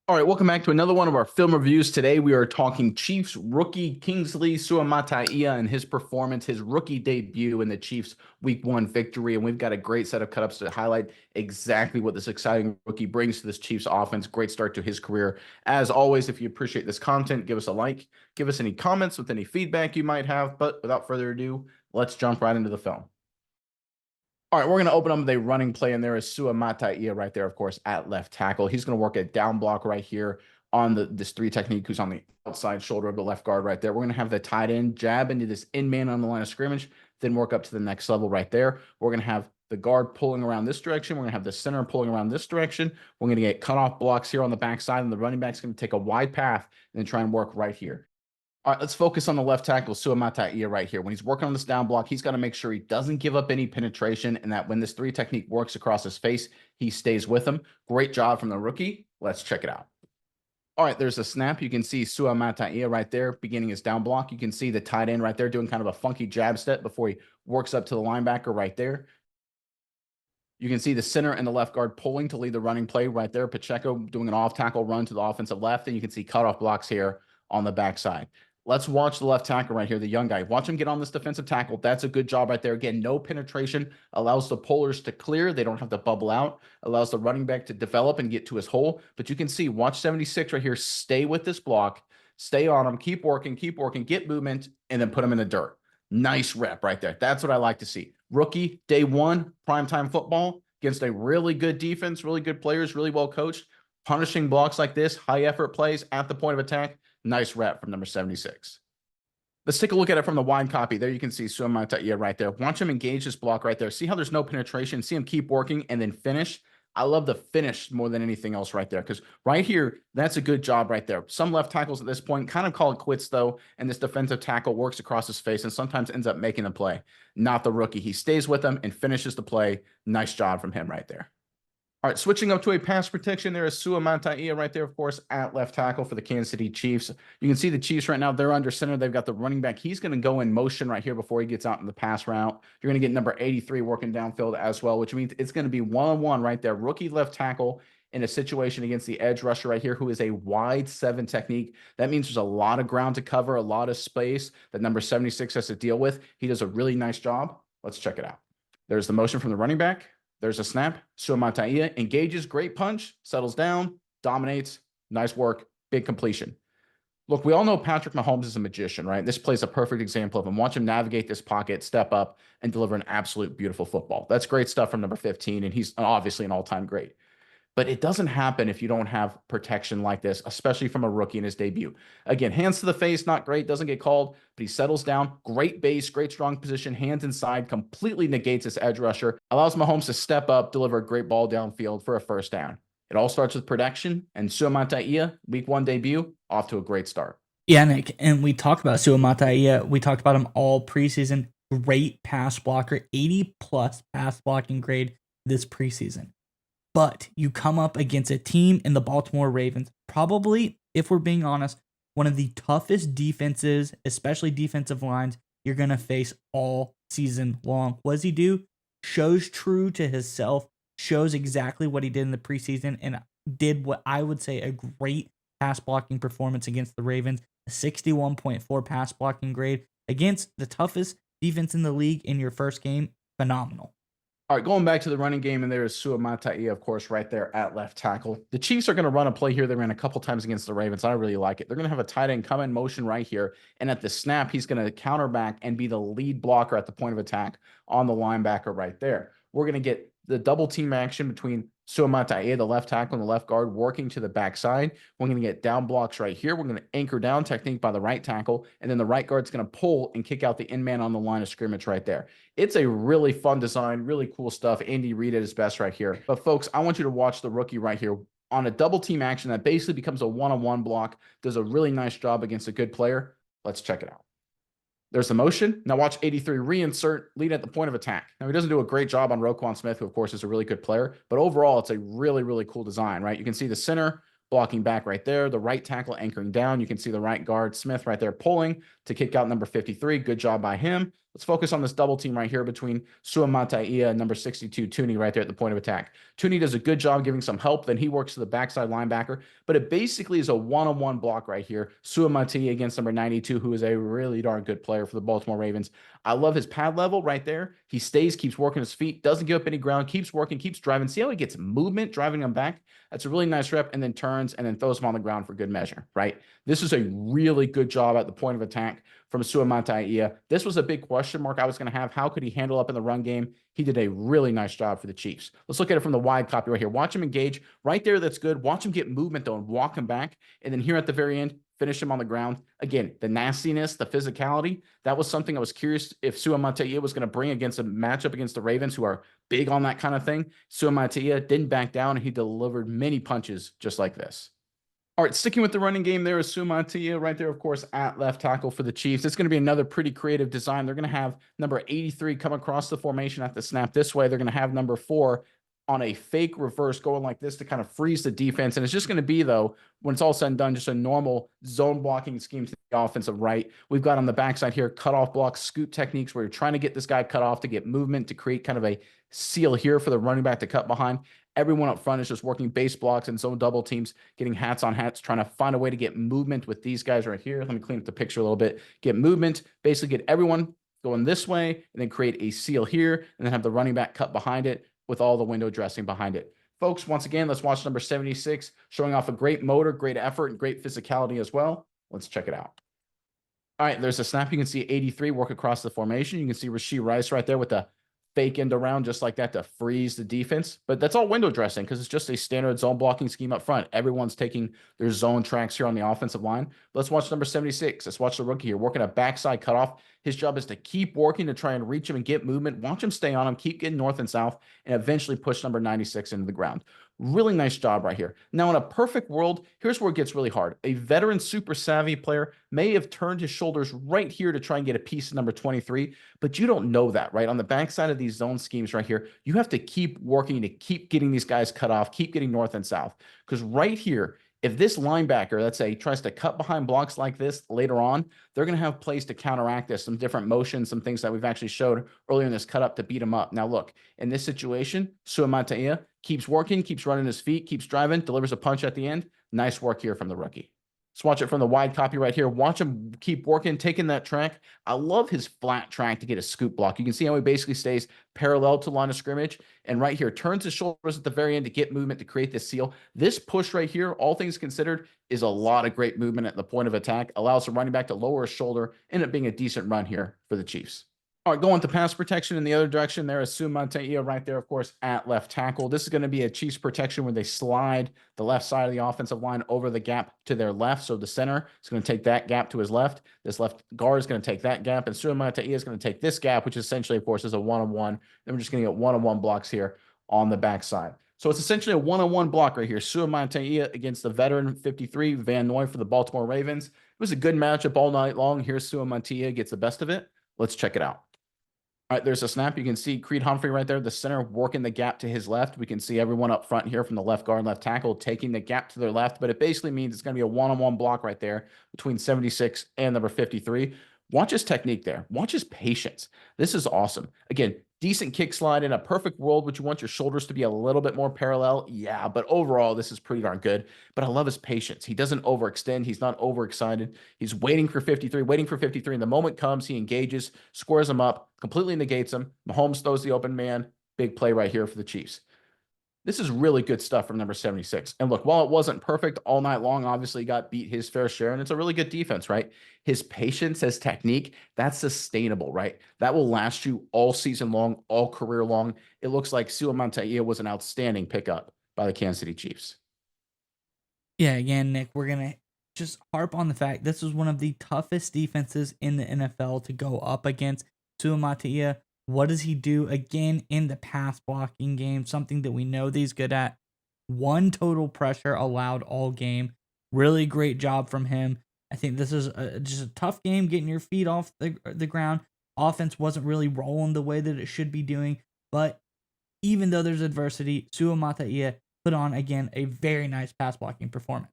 All right, welcome back to another one of our film reviews. Today we are talking Chiefs rookie Kingsley Suamataia and his performance, his rookie debut in the Chiefs Week 1 victory. And we've got a great set of cut-ups to highlight exactly what this exciting rookie brings to this Chiefs offense. Great start to his career. As always, if you appreciate this content, give us a like, give us any comments with any feedback you might have. But without further ado, let's jump right into the film. All right, we're going to open up with a running play, and there is Suamataia right there, of course, at left tackle. He's going to work a down block right here on this three technique, who's on the outside shoulder of the left guard right there. We're going to have the tight end jab into this in man on the line of scrimmage, then work up to the next level right there. We're going to have the guard pulling around this direction. We're going to have the center pulling around this direction. We're going to get cutoff blocks here on the backside, and the running back's going to take a wide path and then try and work right here. All right, let's focus on the left tackle, Suamataia, right here. When he's working on this down block, he's got to make sure he doesn't give up any penetration and that when this three technique works across his face, he stays with him. Great job from the rookie. Let's check it out. All right, there's a snap. You can see Suamataia right there beginning his down block. You can see the tight end right there doing kind of a funky jab step before he works up to the linebacker right there. You can see the center and the left guard pulling to lead the running play right there. Pacheco doing an off-tackle run to the offensive left, and you can see cutoff blocks here on the backside. Let's watch the left tackle right here, the young guy. Watch him get on this defensive tackle. That's a good job right there. Again, no penetration. Allows the pullers to clear. They don't have to bubble out. Allows the running back to develop and get to his hole. But you can see, watch 76 right here. Stay with this block. Stay on him. Keep working, get movement, and then put him in the dirt. Nice rep right there. That's what I like to see. Rookie, day one, primetime football against a really good defense, really good players, really well coached. Punishing blocks like this, high effort plays at the point of attack. Nice rep from number 76. Let's take a look at it from the wide copy. There you can see Suamataia right there. Watch him engage this block right there. See how there's no penetration. See him keep working and then finish. I love the finish more than anything else right there because right here, that's a good job right there. Some left tackles at this point kind of call it quits though, and this defensive tackle works across his face and sometimes ends up making the play. Not the rookie. He stays with him and finishes the play. Nice job from him right there. All right, switching up to a pass protection, there is Suamataia right there, of course, at left tackle for the Kansas City Chiefs. You can see the Chiefs right now, they're under center. They've got the running back. He's going to go in motion right here before he gets out in the pass route. You're going to get number 83 working downfield as well, which means it's going to be one-on-one right there. Rookie left tackle in a situation against the edge rusher right here, who is a wide 7 technique. That means there's a lot of ground to cover, a lot of space that number 76 has to deal with. He does a really nice job. Let's check it out. There's the motion from the running back. There's a snap. Suamataia engages, great punch, settles down, dominates. Nice work, big completion. Look, we all know Patrick Mahomes is a magician, right? This plays a perfect example of him. Watch him navigate this pocket, step up, and deliver an absolute beautiful football. That's great stuff from number 15, and he's obviously an all-time great. But it doesn't happen if you don't have protection like this, especially from a rookie in his debut. Again, hands to the face, not great, doesn't get called, but he settles down. Great base, great strong position, hands inside, completely negates this edge rusher, allows Mahomes to step up, deliver a great ball downfield for a first down. It all starts with production, and Suamataia, week 1 debut, off to a great start. Yeah, Nick, and we talked about Suamataia. We talked about him all preseason. Great pass blocker, 80+ pass blocking grade this preseason. But you come up against a team in the Baltimore Ravens, probably, if we're being honest, one of the toughest defenses, especially defensive lines, you're going to face all season long. What does he do? Shows true to himself, shows exactly what he did in the preseason, and did what I would say a great pass blocking performance against the Ravens, a 61.4 pass blocking grade against the toughest defense in the league in your first game. Phenomenal. All right, going back to the running game, and there is Suamataia, of course, right there at left tackle. The Chiefs are going to run a play here. They ran a couple times against the Ravens. I really like it. They're going to have a tight end come in motion right here, and at the snap, he's going to counter back and be the lead blocker at the point of attack on the linebacker right there. We're going to get the double team action between Suamataia, the left tackle, and the left guard working to the backside. We're going to get down blocks right here. We're going to anchor down technique by the right tackle, and then the right guard's going to pull and kick out the in man on the line of scrimmage right there. It's a really fun design, really cool stuff. Andy Reid at his best right here. But folks, I want you to watch the rookie right here on a double team action that basically becomes a one-on-one block. Does a really nice job against a good player. Let's check it out. There's the motion. Now watch 83 reinsert, lead at the point of attack. Now he doesn't do a great job on Roquan Smith, who of course is a really good player, but overall it's a really, really cool design, right? You can see the center blocking back right there, the right tackle anchoring down. You can see the right guard Smith right there pulling to kick out number 53. Good job by him. Let's focus on this double team right here between Suamataia and number 62, Tooney, right there at the point of attack. Tooney does a good job giving some help. Then he works to the backside linebacker. But it basically is a one-on-one block right here. Suamataia against number 92, who is a really darn good player for the Baltimore Ravens. I love his pad level right there. He stays, keeps working his feet, doesn't give up any ground, keeps working, keeps driving. See how he gets movement driving him back? That's a really nice rep, and then turns and then throws him on the ground for good measure, right? This is a really good job at the point of attack from Suamataia. This was a big question mark I was going to have. How could he handle up in the run game? He did a really nice job for the Chiefs. Let's look at it from the wide copy right here. Watch him engage right there. That's good. Watch him get movement though and walk him back. And then here at the very end, finish him on the ground. Again, the nastiness, the physicality, that was something I was curious if Suamataia was going to bring against a matchup against the Ravens, who are big on that kind of thing. Suamataia didn't back down, and he delivered many punches just like this. All right, sticking with the running game, there is Suamataia right there, of course, at left tackle for the Chiefs. It's going to be another pretty creative design. They're going to have number 83 come across the formation at the snap this way. They're going to have number 4 on a fake reverse going like this to kind of freeze the defense. And it's just going to be, though, when it's all said and done, just a normal zone blocking scheme to the offensive right. We've got on the backside here cutoff block, scoot techniques where you're trying to get this guy cut off to get movement to create kind of a seal here for the running back to cut behind. Everyone up front is just working base blocks and zone double teams, getting hats on hats, trying to find a way to get movement with these guys right here. Let me clean up the picture a little bit. Get movement, basically get everyone going this way, and then create a seal here, and then have the running back cut behind it with all the window dressing behind it. Folks, once again, let's watch number 76, showing off a great motor, great effort, and great physicality as well. Let's check it out. All right, there's a snap. You can see 83 work across the formation. You can see Rashee Rice right there with the fake end around just like that to freeze the defense. But that's all window dressing because it's just a standard zone blocking scheme up front. Everyone's taking their zone tracks here on the offensive line. Let's watch number 76. Let's watch the rookie here working a backside cutoff. His job is to keep working to try and reach him and get movement. Watch him stay on him, keep getting north and south, and eventually push number 96 into the ground. Really nice job right here. Now, in a perfect world, here's where it gets really hard. A veteran, super savvy player may have turned his shoulders right here to try and get a piece of number 23, but you don't know that, right? On the backside of these zone schemes right here, you have to keep working to keep getting these guys cut off, keep getting north and south. Because right here, if this linebacker, let's say, tries to cut behind blocks like this later on, they're going to have plays to counteract this, some different motions, some things that we've actually showed earlier in this cut up to beat him up. Now, look, in this situation, Suamataia keeps working, keeps running his feet, keeps driving, delivers a punch at the end. Nice work here from the rookie. Let's watch it from the wide copy right here. Watch him keep working, taking that track. I love his flat track to get a scoop block. You can see how he basically stays parallel to line of scrimmage. And right here, turns his shoulders at the very end to get movement to create this seal. This push right here, all things considered, is a lot of great movement at the point of attack. Allows the running back to lower his shoulder. End up being a decent run here for the Chiefs. All right, going to pass protection in the other direction. There is Suamataia right there, of course, at left tackle. This is going to be a Chiefs protection where they slide the left side of the offensive line over the gap to their left. So the center is going to take that gap to his left. This left guard is going to take that gap. And Suamataia is going to take this gap, which essentially, of course, is a one-on-one. Then we're just going to get one-on-one blocks here on the backside. So it's essentially a one-on-one block right here. Suamataia against the veteran 53, Van Noy for the Baltimore Ravens. It was a good matchup all night long. Here's Suamataia gets the best of it. Let's check it out. All right, there's a snap. You can see Creed Humphrey right there, the center working the gap to his left. We can see everyone up front here from the left guard, left tackle, taking the gap to their left. But it basically means it's going to be a one-on-one block right there between 76 and number 53. Watch his technique there. Watch his patience. This is awesome. Again, decent kick slide. In a perfect world, would you want your shoulders to be a little bit more parallel? Yeah, but overall, this is pretty darn good. But I love his patience. He doesn't overextend. He's not overexcited. He's waiting for 53, waiting for 53. And the moment comes, he engages, squares him up, completely negates him. Mahomes throws the open man. Big play right here for the Chiefs. This is really good stuff from number 76. And look, while it wasn't perfect all night long, obviously he got beat his fair share, and it's a really good defense, right? His patience, his technique, that's sustainable, right? That will last you all season long, all career long. It looks like Suamataia was an outstanding pickup by the Kansas City Chiefs. Yeah, again, Nick, we're going to just harp on the fact this was one of the toughest defenses in the NFL to go up against. Suamataia, what does he do again in the pass blocking game? Something that we know that he's good at. One total pressure allowed all game. Really great job from him. I think this is just a tough game getting your feet off the ground. Offense wasn't really rolling the way that it should be doing. But even though there's adversity, Suamataia put on, again, a very nice pass blocking performance.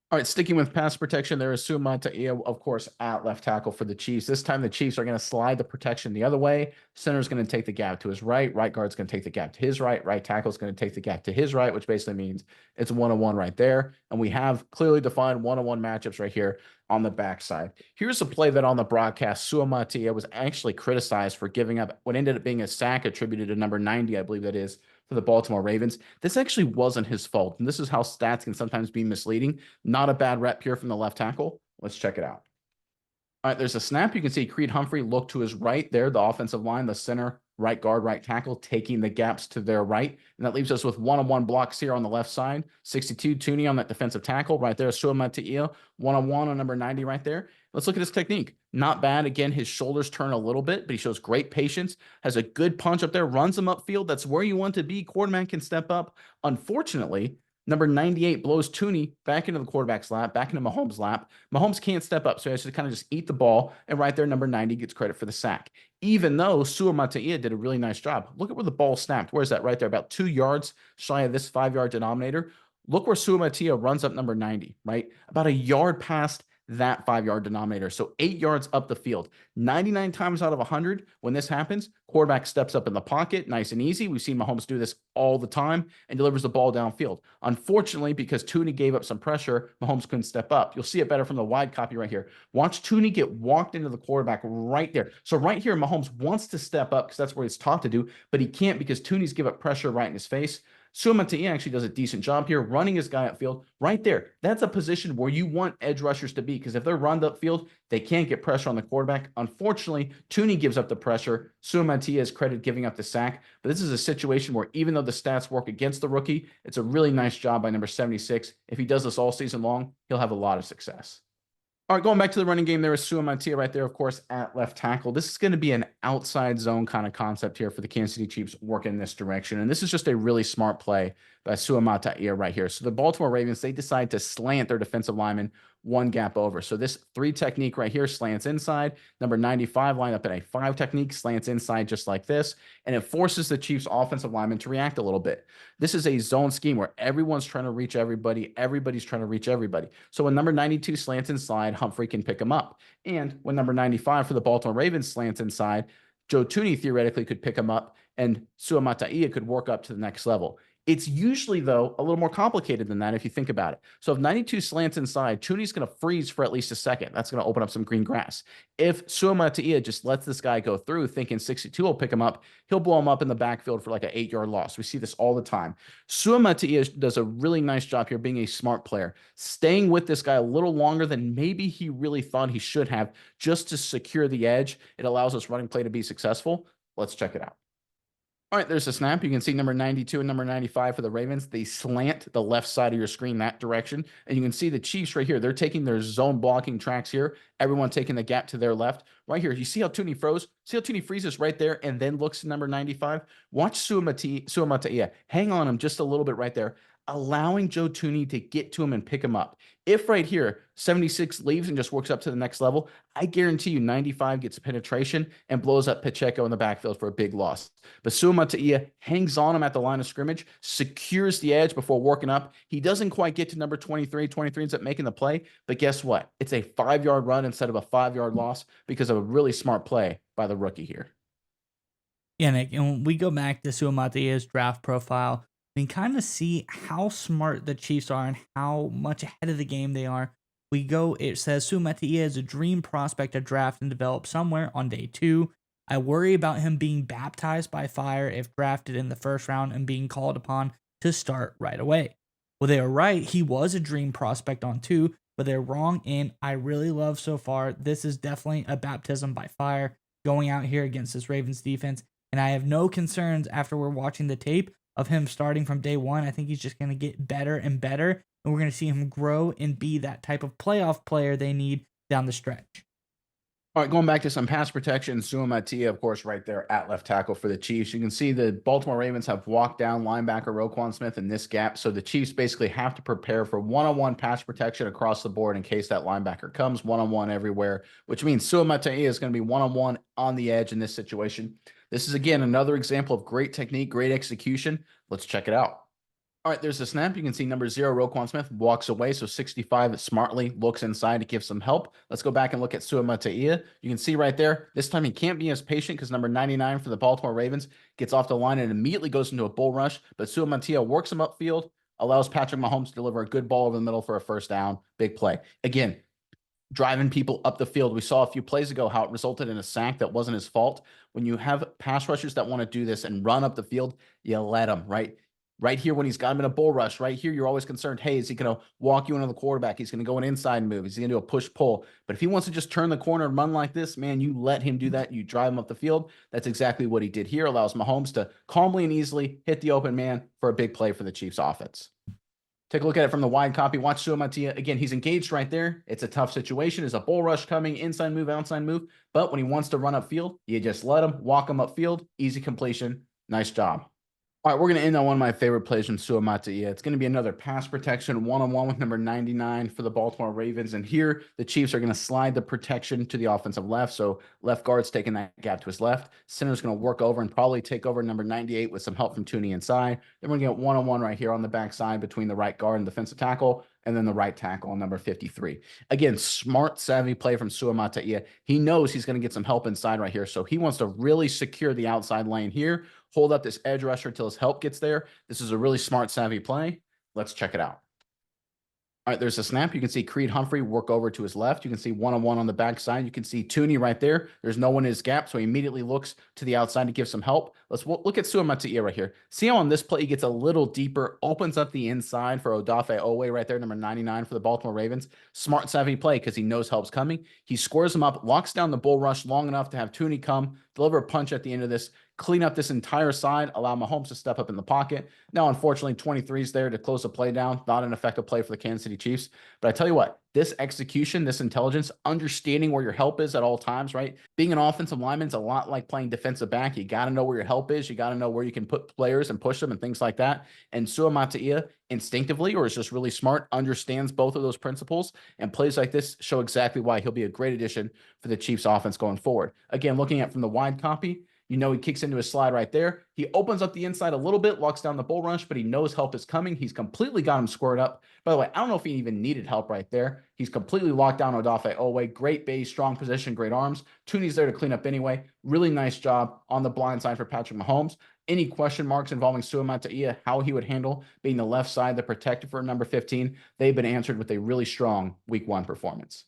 All right, sticking with pass protection, there is Suamataia, of course, at left tackle for the Chiefs. This time the Chiefs are going to slide the protection the other way. Center's going to take the gap to his right. Right guard's going to take the gap to his right. Right tackle's going to take the gap to his right, which basically means it's one-on-one right there. And we have clearly defined one-on-one matchups right here on the backside. Here's a play that on the broadcast, Suamataia was actually criticized for giving up what ended up being a sack attributed to number 90, I believe that is, for the Baltimore Ravens. This actually wasn't his fault. And this is how stats can sometimes be misleading. Not a bad rep here from the left tackle. Let's check it out. All right, there's a snap. You can see Creed Humphrey look to his right there, the offensive line, the center, right guard, right tackle, taking the gaps to their right. And that leaves us with one-on-one blocks here on the left side. 62, Tooney on that defensive tackle right there. Suamataia, one-on-one on number 90 right there. Let's look at his technique. Not bad. Again, his shoulders turn a little bit, but he shows great patience, has a good punch up there, runs him upfield. That's where you want to be. Quarterback can step up. Unfortunately, number 98 blows Tooney back into the quarterback's lap, back into Mahomes' lap. Mahomes can't step up, so he has to kind of just eat the ball. And right there, number 90 gets credit for the sack. Even though Suamataia did a really nice job. Look at where the ball snapped. Where's that right there? About 2 yards shy of this 5-yard denominator. Look where Suamataia runs up number 90, right? About a yard past that 5-yard denominator. So 8 yards up the field. 99 times out of 100, when this happens, quarterback steps up in the pocket, nice and easy. We've seen Mahomes do this all the time and delivers the ball downfield. Unfortunately, because Tooney gave up some pressure, Mahomes couldn't step up. You'll see it better from the wide copy right here. Watch Tooney get walked into the quarterback right there. So right here, Mahomes wants to step up because that's what he's taught to do, but he can't because Tooney's give up pressure right in his face. Suamataia actually does a decent job here, running his guy upfield right there. That's a position where you want edge rushers to be because if they're run upfield, they can't get pressure on the quarterback. Unfortunately, Tooney gives up the pressure. Suamataia is credited giving up the sack. But this is a situation where even though the stats work against the rookie, it's a really nice job by number 76. If he does this all season long, he'll have a lot of success. All right, going back to the running game, there is Suamataia right there, of course, at left tackle. This is going to be an outside zone kind of concept here for the Kansas City Chiefs working in this direction. And this is just a really smart play by Suamataia right here. So the Baltimore Ravens, they decide to slant their defensive lineman one gap over. So this 3 technique right here slants inside. Number 95 line up in a 5 technique, slants inside just like this. And it forces the Chiefs offensive lineman to react a little bit. This is a zone scheme where everyone's trying to reach everybody. Everybody's trying to reach everybody. So when number 92 slants inside, Humphrey can pick him up. And when number 95 for the Baltimore Ravens slants inside, Joe Tooney theoretically could pick him up and Suamataia could work up to the next level. It's usually, though, a little more complicated than that if you think about it. So if 92 slants inside, Tooney's going to freeze for at least a second. That's going to open up some green grass. If Suamataia just lets this guy go through thinking 62 will pick him up, he'll blow him up in the backfield for like an 8-yard loss. We see this all the time. Suamataia does a really nice job here being a smart player, staying with this guy a little longer than maybe he really thought he should have just to secure the edge. It allows us running play to be successful. Let's check it out. All right, there's a snap. You can see number 92 and number 95 for the Ravens. They slant the left side of your screen that direction. And you can see the Chiefs right here. They're taking their zone blocking tracks here. Everyone taking the gap to their left. Right here, you see how Tooney froze? See how Tooney freezes right there and then looks to number 95? Watch Suamataia hang on him just a little bit right there, allowing Joe Tooney to get to him and pick him up. If right here, 76 leaves and just works up to the next level, I guarantee you 95 gets a penetration and blows up Pacheco in the backfield for a big loss. But Suamataia hangs on him at the line of scrimmage, secures the edge before working up. He doesn't quite get to number 23. 23 ends up making the play. But guess what? It's a 5-yard run instead of a 5-yard loss because of a really smart play by the rookie here. Yeah, Nick, and when we go back to Suamataia's draft profile, we can kind of see how smart the Chiefs are and how much ahead of the game they are. It says Suamataia is a dream prospect to draft and develop somewhere on day 2. I worry about him being baptized by fire if drafted in the first round and being called upon to start right away. Well, they are right. He was a dream prospect on 2, but they're wrong. And I really love so far. This is definitely a baptism by fire going out here against this Ravens defense. And I have no concerns after we're watching the tape of him starting from day 1. I think he's just going to get better and better. And we're going to see him grow and be that type of playoff player they need down the stretch. All right, going back to some pass protection, Suamataia, of course, right there at left tackle for the Chiefs. You can see the Baltimore Ravens have walked down linebacker Roquan Smith in this gap. So the Chiefs basically have to prepare for one-on-one pass protection across the board in case that linebacker comes one-on-one everywhere, which means Suamataia is going to be one-on-one on the edge in this situation. This is, again, another example of great technique, great execution. Let's check it out. All right, there's a snap. You can see number 0, Roquan Smith, walks away. So 65 smartly looks inside to give some help. Let's go back and look at Suamataia. You can see right there, this time he can't be as patient because number 99 for the Baltimore Ravens gets off the line and immediately goes into a bull rush. But Suamataia works him upfield, allows Patrick Mahomes to deliver a good ball over the middle for a first down. Big play. Again, driving people up the field. We saw a few plays ago how it resulted in a sack that wasn't his fault. When you have pass rushers that want to do this and run up the field, you let them, right? Right here, when he's got him in a bull rush, right here, you're always concerned, hey, is he going to walk you into the quarterback? He's going to go an inside move. Is he going to do a push-pull? But if he wants to just turn the corner and run like this, man, you let him do that. You drive him up the field. That's exactly what he did here. Allows Mahomes to calmly and easily hit the open man for a big play for the Chiefs offense. Take a look at it from the wide copy. Watch Suamataia. Again, he's engaged right there. It's a tough situation. There's a bull rush coming, inside move, outside move. But when he wants to run upfield, you just let him, walk him upfield. Easy completion. Nice job. All right, we're going to end on one of my favorite plays from Suamataia. It's going to be another pass protection, one-on-one with number 99 for the Baltimore Ravens. And here, the Chiefs are going to slide the protection to the offensive left. So left guard's taking that gap to his left. Center's going to work over and probably take over number 98 with some help from Tooney inside. Then we're going to get one-on-one right here on the backside between the right guard and defensive tackle, and then the right tackle on number 53. Again, smart, savvy play from Suamataia. He knows he's going to get some help inside right here, so he wants to really secure the outside lane here, hold up this edge rusher till his help gets there. This is a really smart, savvy play. Let's check it out. All right, there's a snap. You can see Creed Humphrey work over to his left. You can see one-on-one on the backside. You can see Tooney right there. There's no one in his gap, so he immediately looks to the outside to give some help. Let's look at Suamataia right here. See how on this play he gets a little deeper, opens up the inside for Odafe Owe right there, number 99 for the Baltimore Ravens. Smart, savvy play because he knows help's coming. He squares him up, locks down the bull rush long enough to have Tooney come, deliver a punch at the end of this, clean up this entire side, allow Mahomes to step up in the pocket. Now, unfortunately, 23 is there to close the play down. Not an effective play for the Kansas City Chiefs. But I tell you what, this execution, this intelligence, understanding where your help is at all times, right? Being an offensive lineman is a lot like playing defensive back. You got to know where your help is. You got to know where you can put players and push them and things like that. And Suamataia instinctively, or is just really smart, understands both of those principles. And plays like this show exactly why he'll be a great addition for the Chiefs offense going forward. Again, looking at from the wide copy, you know he kicks into his slide right there. He opens up the inside a little bit, locks down the bull rush, but he knows help is coming. He's completely got him squared up. By the way, I don't know if he even needed help right there. He's completely locked down Odafe Owe. Great base, strong position, great arms. Tooney's there to clean up anyway. Really nice job on the blind side for Patrick Mahomes. Any question marks involving Suamataia, how he would handle being the left side, the protector for number 15, they've been answered with a really strong week 1 performance.